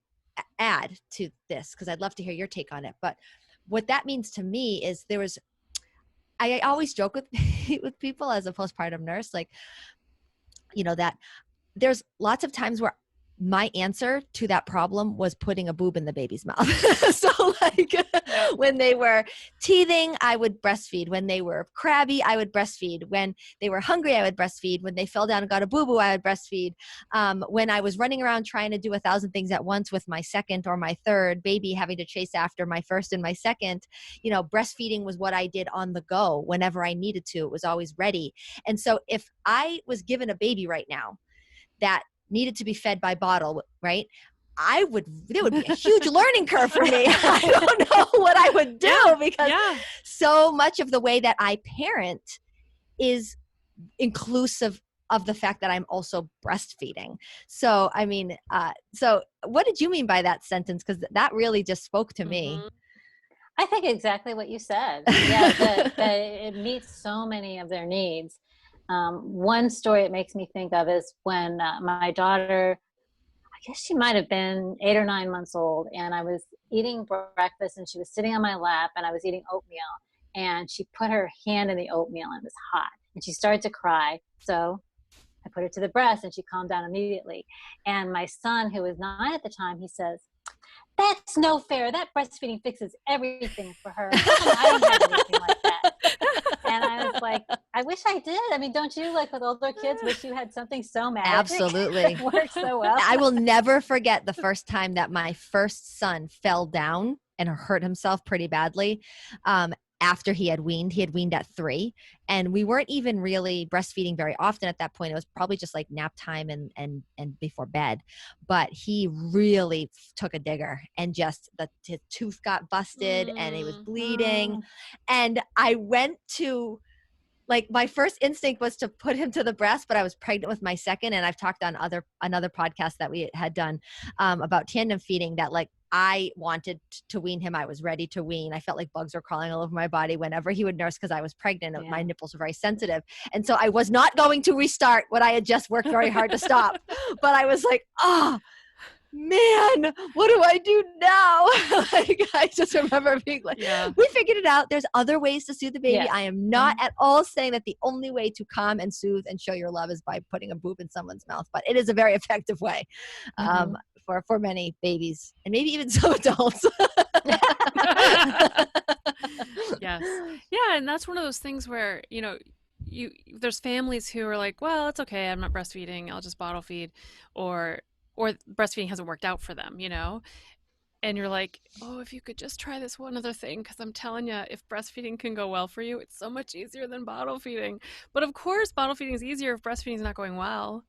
add to this because I'd love to hear your take on it. But what that means to me is I always joke with with people as a postpartum nurse, like, that there's lots of times where my answer to that problem was putting a boob in the baby's mouth. So like when they were teething, I would breastfeed. When they were crabby, I would breastfeed. When they were hungry, I would breastfeed. When they fell down and got a boo-boo, I would breastfeed. When I was running around trying to do 1,000 things at once with my second or my third baby, having to chase after my first and my second, you know, breastfeeding was what I did on the go whenever I needed to. It was always ready. And so if I was given a baby right now that needed to be fed by bottle, right? There would be a huge learning curve for me. I don't know what I would do because so much of the way that I parent is inclusive of the fact that I'm also breastfeeding. So, I mean, so what did you mean by that sentence? Because that really just spoke to me. I think exactly what you said. Yeah, that it meets so many of their needs. One story it makes me think of is when my daughter, I guess she might have been 8 or 9 months old, and I was eating breakfast and she was sitting on my lap and I was eating oatmeal, and she put her hand in the oatmeal and it was hot and she started to cry. So I put her to the breast and she calmed down immediately. And my son, who was 9 at the time, he says, "That's no fair. That breastfeeding fixes everything for her. How come I don't have anything like that?" And I was like, I wish I did. I mean, don't you, like with older kids, wish you had something so magic? Absolutely. That works so well. I will never forget the first time that my first son fell down and hurt himself pretty badly. After he had weaned at 3, and we weren't even really breastfeeding very often at that point. It was probably just like nap time and before bed, but he really took a digger and just his tooth got busted and he was bleeding. And I went to, like, my first instinct was to put him to the breast, but I was pregnant with my second. And I've talked on another podcast that we had done about tandem feeding, that like I wanted to wean him. I was ready to wean. I felt like bugs were crawling all over my body whenever he would nurse because I was pregnant. Yeah. My nipples were very sensitive. And so I was not going to restart what I had just worked very hard to stop. But I was like, oh, man, what do I do now? Like, I just remember being like, we figured it out. There's other ways to soothe the baby. Yes. I am not at all saying that the only way to calm and soothe and show your love is by putting a boob in someone's mouth, but it is a very effective way for many babies and maybe even some adults. Yes. Yeah. And that's one of those things where, you know, there's families who are like, well, it's okay, I'm not breastfeeding, I'll just bottle feed, or breastfeeding hasn't worked out for them, you know? And you're like, oh, if you could just try this one other thing, because I'm telling you, if breastfeeding can go well for you, it's so much easier than bottle feeding. But of course, bottle feeding is easier if breastfeeding is not going well.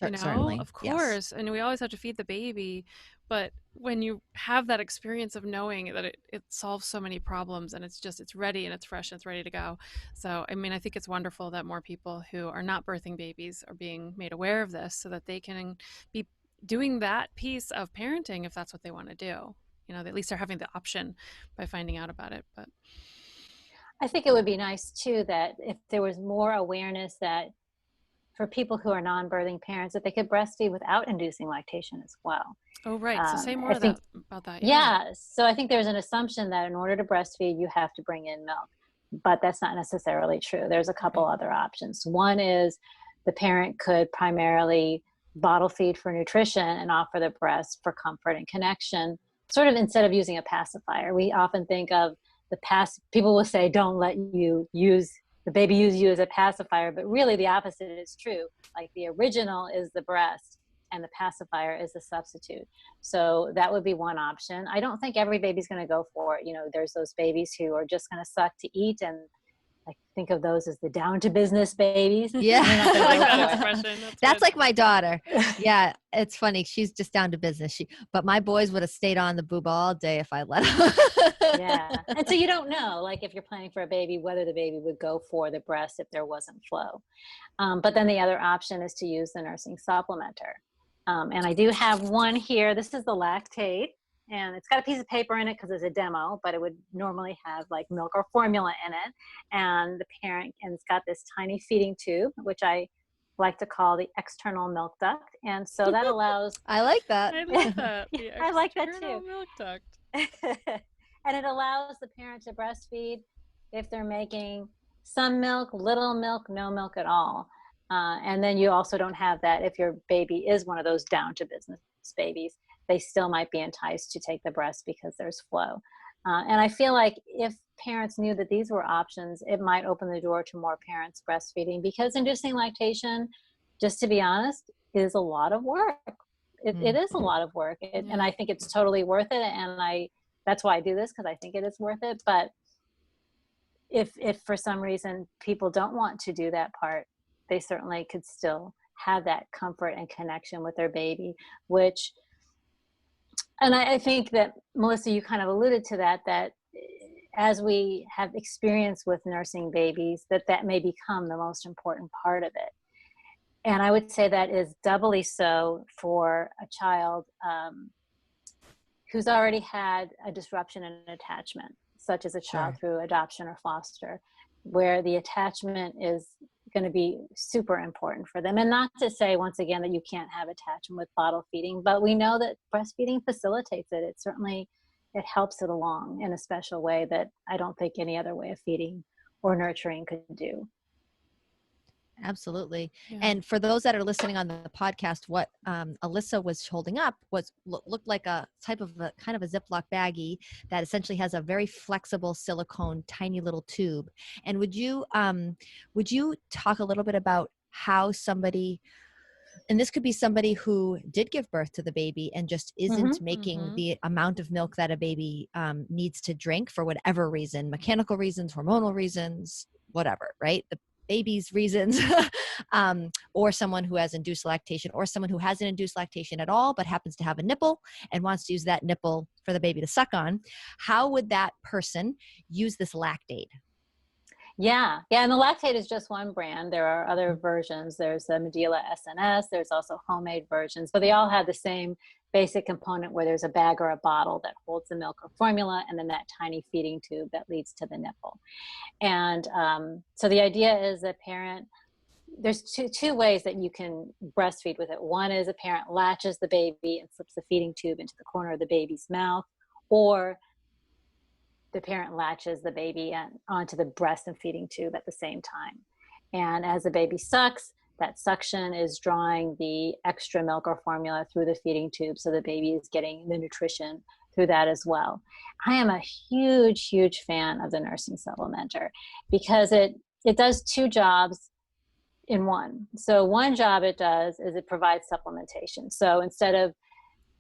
You know, certainly. Of course. Yes. And we always have to feed the baby. But when you have that experience of knowing that it solves so many problems and it's ready and it's fresh and it's ready to go. So, I mean, I think it's wonderful that more people who are not birthing babies are being made aware of this so that they can be doing that piece of parenting if that's what they want to do. You know, at least they're having the option by finding out about it. But I think it would be nice too that if there was more awareness that for people who are non-birthing parents, that they could breastfeed without inducing lactation as well. Oh, right. So say more about that. Yeah. So I think there's an assumption that in order to breastfeed, you have to bring in milk, but that's not necessarily true. There's a couple other options. One is the parent could primarily bottle feed for nutrition and offer the breast for comfort and connection, sort of instead of using a pacifier. We often think of people will say, don't let the baby use you as a pacifier, but really the opposite is true. Like the original is the breast and the pacifier is the substitute. So that would be one option. I don't think every baby's going to go for it. You know, there's those babies who are just going to suck to eat, and I think of those as the down to business babies. Yeah. I like that expression. That's like my daughter. Yeah. It's funny. She's just down to business. But my boys would have stayed on the boob all day if I let them. Yeah. And so you don't know, like if you're planning for a baby, whether the baby would go for the breast if there wasn't flow. But then the other option is to use the nursing supplementer. And I do have one here. This is the Lactate. And it's got a piece of paper in it because it's a demo, but it would normally have like milk or formula in it. And it's got this tiny feeding tube, which I like to call the external milk duct. And so that allows... I like that. I like that. I like that too. Milk duct. And it allows the parent to breastfeed if they're making some milk, little milk, no milk at all. And then you also don't have that if your baby is one of those down to business babies, they still might be enticed to take the breast because there's flow. And I feel like if parents knew that these were options, it might open the door to more parents breastfeeding, because inducing lactation, just to be honest, is a lot of work. It is a lot of work. And I think it's totally worth it. And that's why I do this, because I think it is worth it. But if for some reason people don't want to do that part, they certainly could still have that comfort and connection with their baby, which, and I think that, Melissa, you kind of alluded to that as we have experience with nursing babies, that may become the most important part of it. And I would say that is doubly so for a child who's already had a disruption in attachment, such as a child through adoption or foster, where the attachment is going to be super important for them. And not to say, once again, that you can't have attachment with bottle feeding, but we know that breastfeeding facilitates it. It helps it along in a special way that I don't think any other way of feeding or nurturing could do. Absolutely. Yeah. And for those that are listening on the podcast, what Alyssa was holding up looked like a type of kind of a Ziploc baggie that essentially has a very flexible silicone, tiny little tube. And would you talk a little bit about how somebody, and this could be somebody who did give birth to the baby and just isn't making the amount of milk that a baby needs to drink for whatever reason, mechanical reasons, hormonal reasons, whatever, right? The baby's reasons, or someone who has induced lactation, or someone who hasn't induced lactation at all but happens to have a nipple and wants to use that nipple for the baby to suck on. How would that person use this Lactaid? Yeah, and the Lactaid is just one brand. There are other versions. There's the Medela SNS. There's also homemade versions, but they all have the same basic component, where there's a bag or a bottle that holds the milk or formula, and then that tiny feeding tube that leads to the nipple. And so the idea is that there's two ways that you can breastfeed with it. One is a parent latches the baby and slips the feeding tube into the corner of the baby's mouth, or the parent latches the baby onto the breast and feeding tube at the same time. And as the baby sucks, that suction is drawing the extra milk or formula through the feeding tube, so the baby is getting the nutrition through that as well. I am a huge, huge fan of the nursing supplementer, because it does two jobs in one. So one job it does is it provides supplementation. So instead of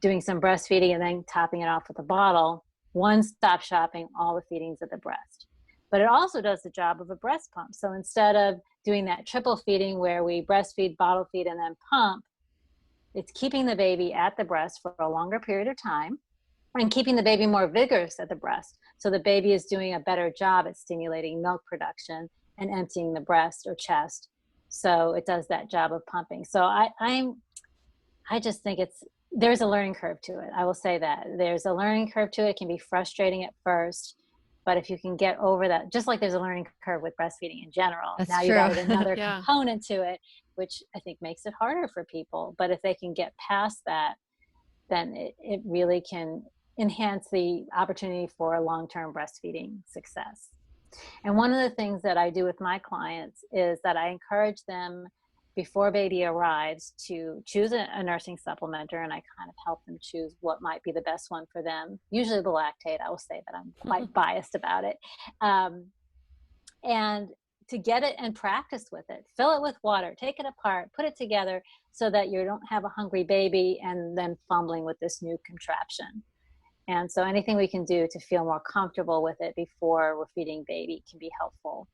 doing some breastfeeding and then topping it off with a bottle, one-stop shopping all the feedings of the breast. But it also does the job of a breast pump. So instead of doing that triple feeding where we breastfeed, bottle feed, and then pump, it's keeping the baby at the breast for a longer period of time and keeping the baby more vigorous at the breast. So the baby is doing a better job at stimulating milk production and emptying the breast or chest. So it does that job of pumping. So I just think there's a learning curve to it. I will say that there's a learning curve to it. It can be frustrating at first, but if you can get over that, just like there's a learning curve with breastfeeding in general, That's now true. you've added another component to it, which I think makes it harder for people. But if they can get past that, then it really can enhance the opportunity for long-term breastfeeding success. And one of the things that I do with my clients is that I encourage them, before baby arrives, to choose a nursing supplementer, and I kind of help them choose what might be the best one for them. Usually the Lactaid. I will say that I'm quite biased about it. And to get it and practice with it, fill it with water, take it apart, put it together, so that you don't have a hungry baby and then fumbling with this new contraption. And so anything we can do to feel more comfortable with it before we're feeding baby can be helpful.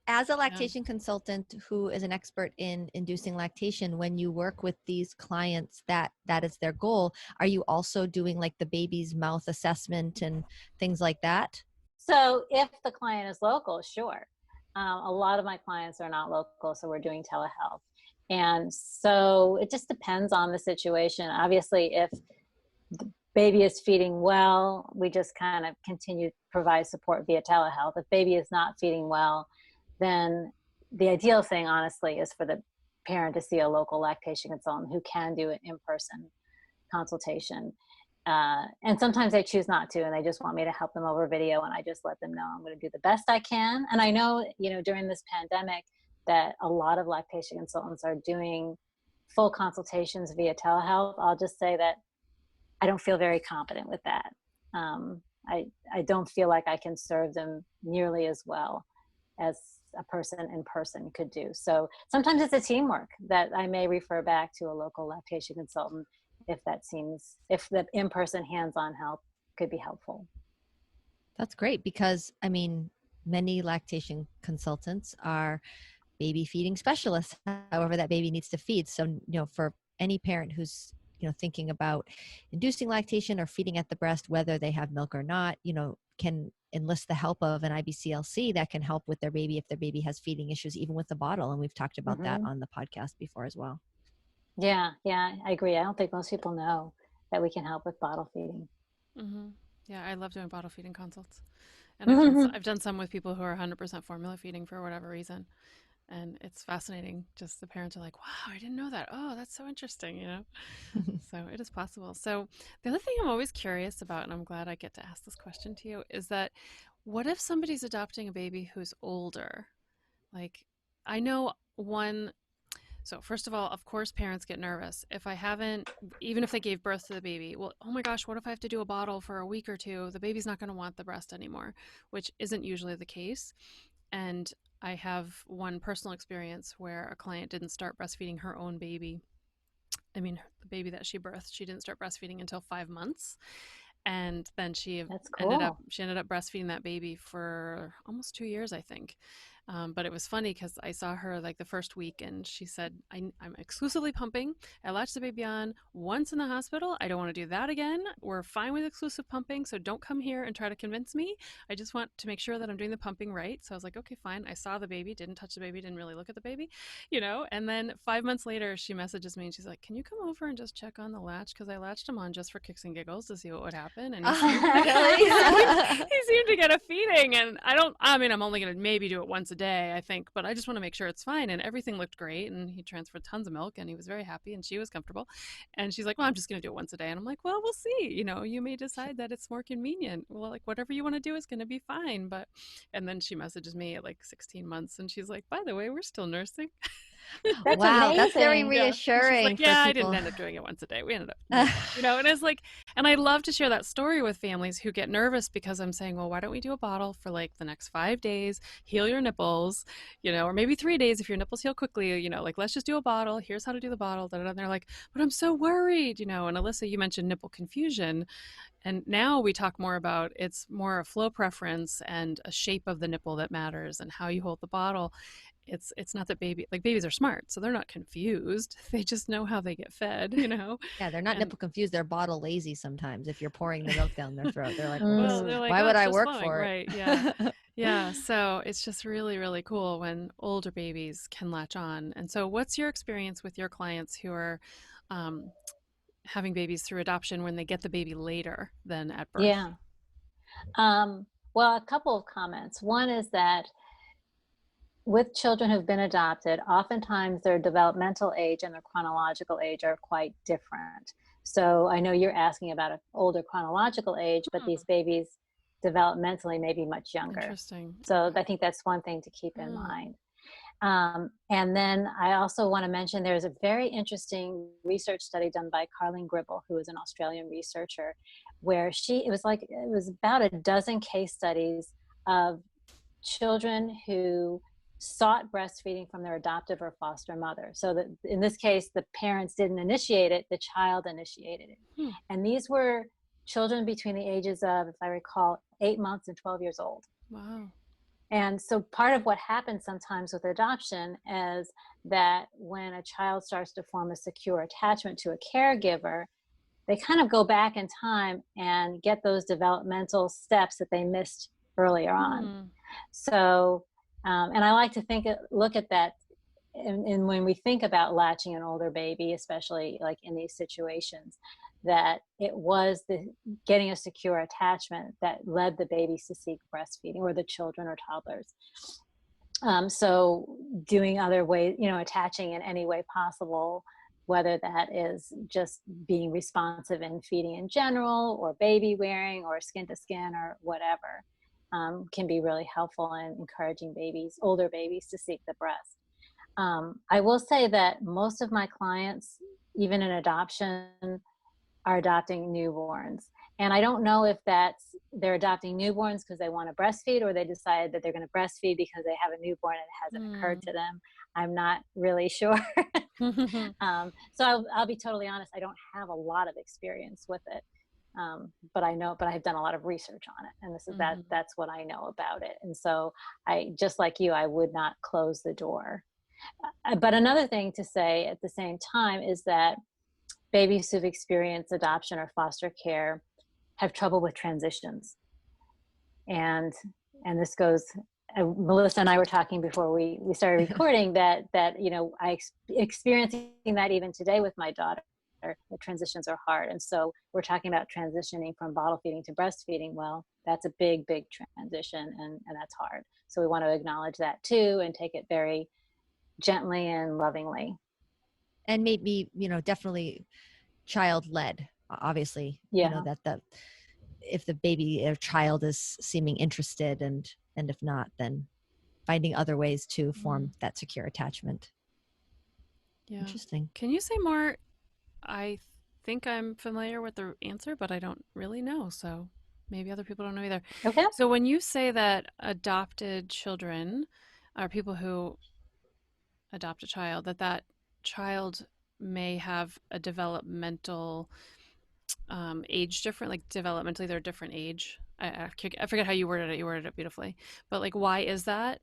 As a lactation consultant who is an expert in inducing lactation, when you work with these clients that is their goal, are you also doing like the baby's mouth assessment and things like that? So if the client is local, sure. A lot of my clients are not local, so we're doing telehealth. And so it just depends on the situation. Obviously, if the baby is feeding well, we just kind of continue to provide support via telehealth. If baby is not feeding well, then the ideal thing, honestly, is for the parent to see a local lactation consultant who can do an in-person consultation. And sometimes they choose not to, and they just want me to help them over video, and I just let them know I'm going to do the best I can. And I know, during this pandemic, that a lot of lactation consultants are doing full consultations via telehealth, I'll just say that I don't feel very confident with that. I don't feel like I can serve them nearly as well as a person in person could do. So sometimes it's a teamwork that I may refer back to a local lactation consultant if the in-person hands-on help could be helpful. That's great because, I mean, many lactation consultants are baby feeding specialists, however that baby needs to feed. So, for any parent who's, thinking about inducing lactation or feeding at the breast, whether they have milk or not, can enlist the help of an IBCLC that can help with their baby if their baby has feeding issues, even with the bottle. And we've talked about that on the podcast before as well. Yeah, I agree. I don't think most people know that we can help with bottle feeding. Yeah, I love doing bottle feeding consults. And I've done some with people who are 100% formula feeding for whatever reason. And it's fascinating. Just the parents are like, wow, I didn't know that. Oh, that's so interesting, So it is possible. So the other thing I'm always curious about, and I'm glad I get to ask this question to you, is that what if somebody's adopting a baby who's older? Like, I know one. So first of all, of course, parents get nervous. Even if they gave birth to the baby, well, oh my gosh, what if I have to do a bottle for a week or two? The baby's not going to want the breast anymore, which isn't usually the case. And I have one personal experience where a client didn't start breastfeeding her own baby. I mean, the baby that she birthed, she didn't start breastfeeding until 5 months. And then That's cool. she ended up breastfeeding that baby for almost 2 years, I think. But it was funny because I saw her like the first week and she said, I'm exclusively pumping. I latched the baby on once in the hospital. I don't want to do that again. We're fine with exclusive pumping, so don't come here and try to convince me. I just want to make sure that I'm doing the pumping right. So I was like, okay, fine. I saw the baby, didn't touch the baby, didn't really look at the baby, And then 5 months later, she messages me and she's like, can you come over and just check on the latch? Because I latched him on just for kicks and giggles to see what would happen. And he seemed to get a feeding. And I'm only going to maybe do it once a day, I think, but I just want to make sure it's fine. And everything looked great. And he transferred tons of milk and he was very happy and she was comfortable. And she's like, well, I'm just going to do it once a day. And I'm like, well, we'll see. You may decide that it's more convenient. Well, like whatever you want to do is going to be fine. And then she messages me at like 16 months and she's like, by the way, we're still nursing. That's wow, amazing. that's very reassuring. Like, yeah, I didn't end up doing it once a day. We ended up, and it's like, and I love to share that story with families who get nervous because I'm saying, well, why don't we do a bottle for like the next 5 days, heal your nipples, or maybe 3 days if your nipples heal quickly, like let's just do a bottle. Here's how to do the bottle. And they're like, but I'm so worried, And Alyssa, you mentioned nipple confusion. And now we talk more about it's more a flow preference and a shape of the nipple that matters and how you hold the bottle. It's not that babies are smart, so they're not confused. They just know how they get fed, Yeah, they're not nipple confused. They're bottle lazy sometimes. If you're pouring the milk down their throat, they're like, well, they're like, why would I work flowing, for it? right? Yeah. Yeah. So it's just really, really cool when older babies can latch on. And so what's your experience with your clients who are having babies through adoption when they get the baby later than at birth? Yeah. Well, a couple of comments. One is that with children who've been adopted, oftentimes their developmental age and their chronological age are quite different. So I know you're asking about an older chronological age, but these babies developmentally may be much younger. Interesting. So I think that's one thing to keep in mind. And then I also want to mention there's a very interesting research study done by Carleen Gribble, who is an Australian researcher, where it was about a dozen case studies of children who sought breastfeeding from their adoptive or foster mother. So that in this case, the parents didn't initiate it, the child initiated it. And these were children between the ages of, if I recall, 8 months and 12 years old. Wow. And so part of what happens sometimes with adoption is that when a child starts to form a secure attachment to a caregiver, they kind of go back in time and get those developmental steps that they missed earlier on. So, and I like to look at that. And when we think about latching an older baby, especially like in these situations, that it was the getting a secure attachment that led the babies to seek breastfeeding, or the children or toddlers. So doing other ways, attaching in any way possible, whether that is just being responsive in feeding in general, or baby wearing, or skin to skin, or whatever, can be really helpful in encouraging older babies to seek the breast. I will say that most of my clients, even in adoption, are adopting newborns. And I don't know if they're adopting newborns because they want to breastfeed, or they decide that they're going to breastfeed because they have a newborn and it hasn't occurred Mm. to them. I'm not really sure. So I'll be totally honest. I don't have a lot of experience with it. But I've done a lot of research on it, and that's what I know about it. And so just like you, I would not close the door. But another thing to say at the same time is that babies who've experienced adoption or foster care have trouble with transitions. And this goes, Melissa and I were talking before we started recording that I experiencing that even today with my daughter. The transitions are hard. And so we're talking about transitioning from bottle feeding to breastfeeding. Well, that's a big transition, and that's hard. So we want to acknowledge that too, and take it very gently and lovingly. And maybe, definitely child-led, obviously. Yeah. That if the baby or child is seeming interested, and if not, then finding other ways to form that secure attachment. Yeah. Interesting. Can you say more? I think I'm familiar with the answer, but I don't really know. So maybe other people don't know either. Okay. So when you say that adopted children are people who adopt a child, that child may have a developmental age different, like developmentally they're a different age. I forget how you worded it. You worded it beautifully. But like, why is that?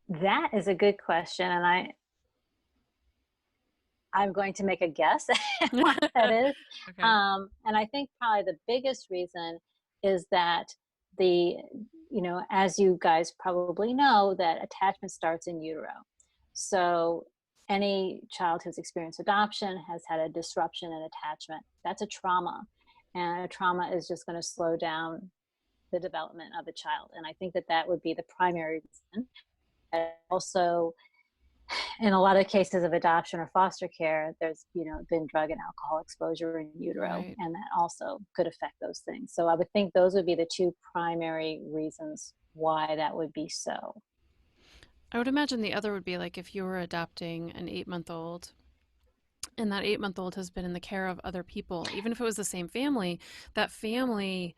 That is a good question, and I'm going to make a guess at what that is. Okay. And I think probably the biggest reason is that as you guys probably know, that attachment starts in utero. So any child who's experienced adoption has had a disruption in attachment. That's a trauma. And a trauma is just going to slow down the development of a child. And I think that would be the primary reason. And also, in a lot of cases of adoption or foster care, there's been drug and alcohol exposure in utero, Right. and that also could affect those things. So I would think those would be the two primary reasons why that would be so. I would imagine the other would be like if you were adopting an 8-month-old and that 8-month-old has been in the care of other people, even if it was the same family, that family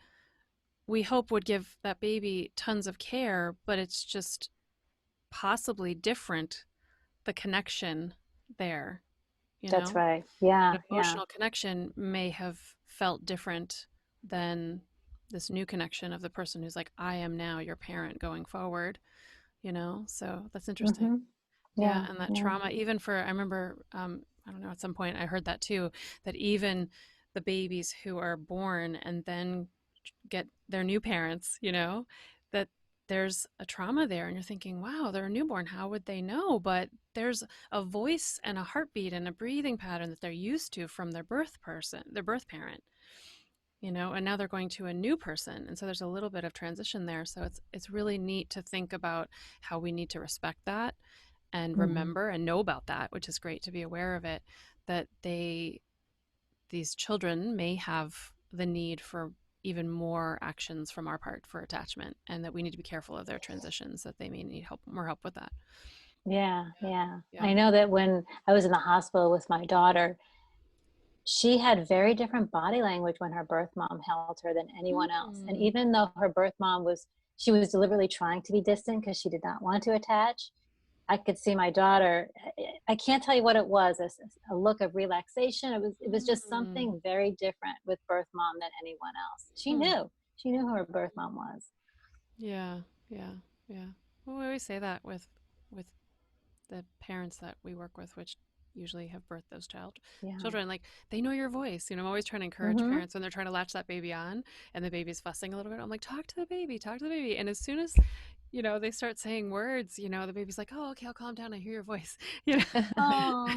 we hope would give that baby tons of care, but it's just possibly different, the connection there, That's right. Yeah. the Yeah. emotional connection may have felt different than this new connection of the person who's like, I am now your parent going forward, so that's interesting. Mm-hmm. Yeah, Yeah. and that Yeah. trauma, even for, I remember, I don't know, at some point I heard that too, that even the babies who are born and then get their new parents, that there's a trauma there, and you're thinking, wow, they're a newborn. How would they know? But there's a voice and a heartbeat and a breathing pattern that they're used to from their birth parent, and now they're going to a new person. And so there's a little bit of transition there. So it's really neat to think about how we need to respect that and remember and know about that, which is great to be aware of it, that these children may have the need for even more actions from our part for attachment, and that we need to be careful of their transitions, that they may need more help with that. Yeah. Yeah. Yeah. I know that when I was in the hospital with my daughter, she had very different body language when her birth mom held her than anyone else. And Mm. even though her birth mom was deliberately trying to be distant because she did not want to attach, I could see my daughter. I can't tell you what it was, a look of relaxation. It was just Mm. something very different with birth mom than anyone else. She knew who her birth mom was. Yeah, yeah, yeah. Well, we always say that with the parents that we work with, which usually have birthed those Yeah. children, like they know your voice. I'm always trying to encourage Mm-hmm. parents when they're trying to latch that baby on and the baby's fussing a little bit. I'm like, talk to the baby, talk to the baby. And as soon as they start saying words, the baby's like, oh, okay, I'll calm down. I hear your voice. Oh,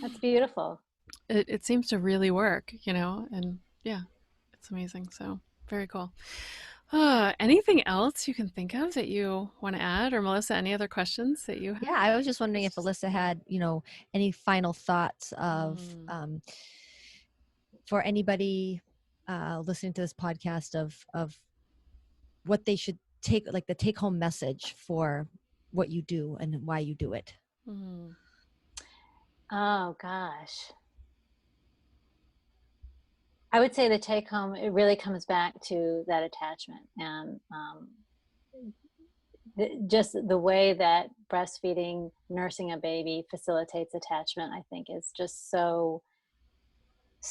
that's beautiful. It seems to really work, and yeah, it's amazing. So very cool. Anything else you can think of that you want to add, or Melissa, any other questions that you have? Yeah, I was just wondering if Alyssa had, any final thoughts of for anybody listening to this podcast of what they should take home message for what you do and why you do it? Mm. Oh gosh. I would say the take home, it really comes back to that attachment and just the way that breastfeeding, nursing a baby facilitates attachment, I think is just so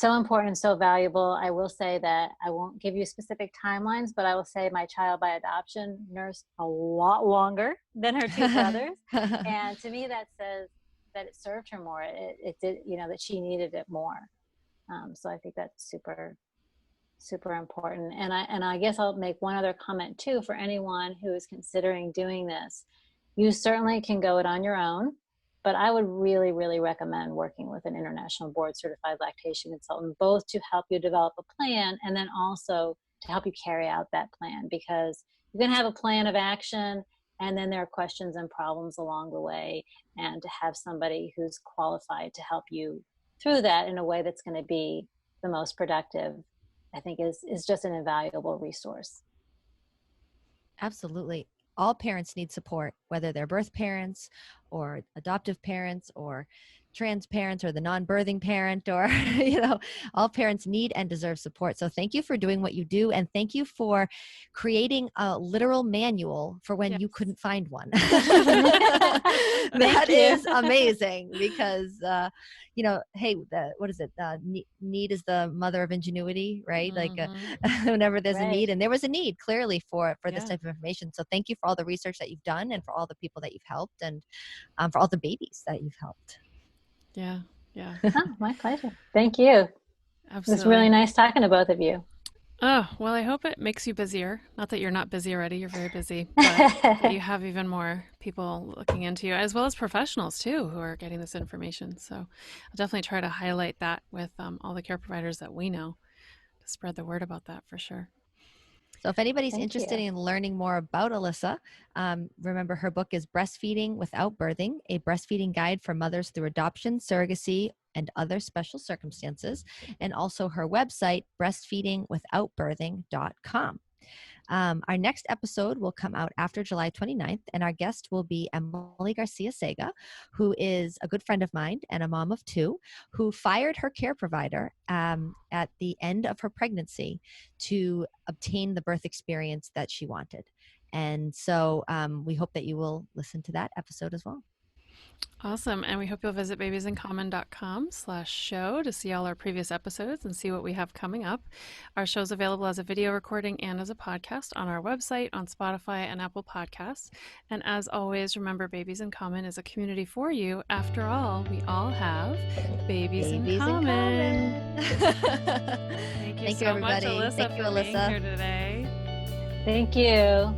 important and so valuable. I will say that I won't give you specific timelines, but I will say my child by adoption nursed a lot longer than her two brothers. And to me, that says that it served her more. It did, that she needed it more. So I think that's super, super important. And I guess I'll make one other comment too, for anyone who is considering doing this. You certainly can go it on your own, but I would really, really recommend working with an international board certified lactation consultant, both to help you develop a plan and then also to help you carry out that plan, because you can have a plan of action and then there are questions and problems along the way, and to have somebody who's qualified to help you through that in a way that's going to be the most productive, I think is just an invaluable resource. Absolutely. All parents need support, whether they're birth parents or adoptive parents or trans parents or the non-birthing parent, or, all parents need and deserve support. So thank you for doing what you do. And thank you for creating a literal manual for when you couldn't find one. That is amazing because, hey, what is it? Need is the mother of ingenuity, right? Like whenever there's a need, and there was a need clearly for this type of information. So thank you for all the research that you've done and for all the people that you've helped, and for all the babies that you've helped. Yeah. Oh, my pleasure. Thank you. Absolutely. It was really nice talking to both of you. Oh, well, I hope it makes you busier. Not that you're not busy already, you're very busy, but that you have even more people looking into you, as well as professionals too, who are getting this information. So I'll definitely try to highlight that with all the care providers that we know, to spread the word about that for sure. So if anybody's interested in learning more about Alyssa, remember her book is Breastfeeding Without Birthing, a breastfeeding guide for mothers through adoption, surrogacy, and other special circumstances. And also her website, breastfeedingwithoutbirthing.com. Our next episode will come out after July 29th, and our guest will be Emily Garcia-Sega, who is a good friend of mine and a mom of two, who fired her care provider at the end of her pregnancy to obtain the birth experience that she wanted. And so we hope that you will listen to that episode as well. Awesome. And we hope you'll visit babiesincommon.com/show to see all our previous episodes and see what we have coming up. Our show's available as a video recording and as a podcast on our website, on Spotify and Apple Podcasts. And as always, remember, Babies in Common is a community for you. After all, we all have babies in common. Thank you so everybody. much, Alyssa, Thank you, for Alyssa. being here today. Thank you.